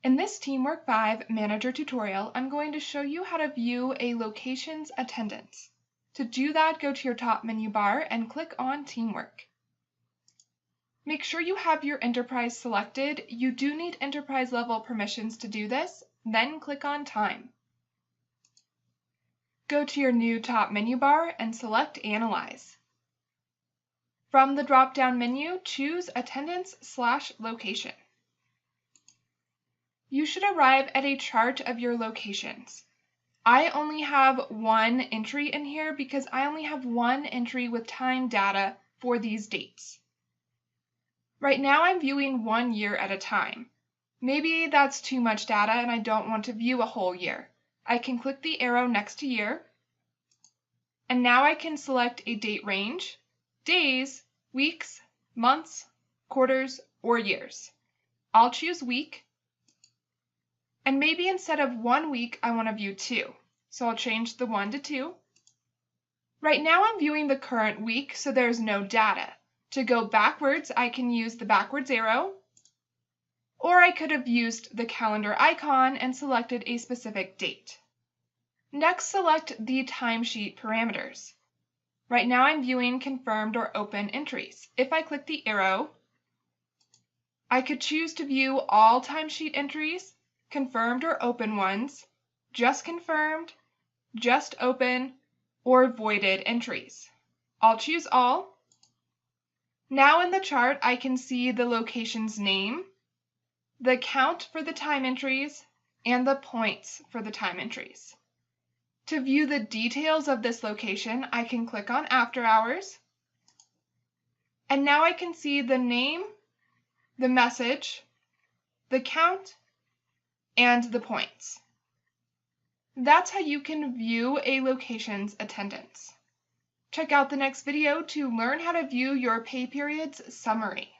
In this TeamWork 5 Manager tutorial, I'm going to show you how to view a location's attendance. To do that, go to your top menu bar and click on TeamWork. Make sure you have your enterprise selected. You do need enterprise level permissions to do this, then click on Time. Go to your new top menu bar and select Analyze. From the drop-down menu, choose Attendance/Location. You should arrive at a chart of your locations. I only have one entry in here because I only have one entry with time data for these dates. Right now I'm viewing 1 year at a time. Maybe that's too much data and I don't want to view a whole year. I can click the arrow next to year, and now I can select a date range, days, weeks, months, quarters, or years. I'll choose week. And maybe instead of 1 week, I want to view 2. So I'll change the 1 to 2. Right now I'm viewing the current week, so there's no data. To go backwards, I can use the backwards arrow, or I could have used the calendar icon and selected a specific date. Next, select the timesheet parameters. Right now I'm viewing confirmed or open entries. If I click the arrow, I could choose to view all timesheet entries, confirmed or open ones, just confirmed, just open, or voided entries. I'll choose all. Now in the chart, I can see the location's name, the count for the time entries, and the points for the time entries. To view the details of this location, I can click on After Hours, and now I can see the name, the message, the count, and the points. That's how you can view a location's attendance. Check out the next video to learn how to view your pay period's summary.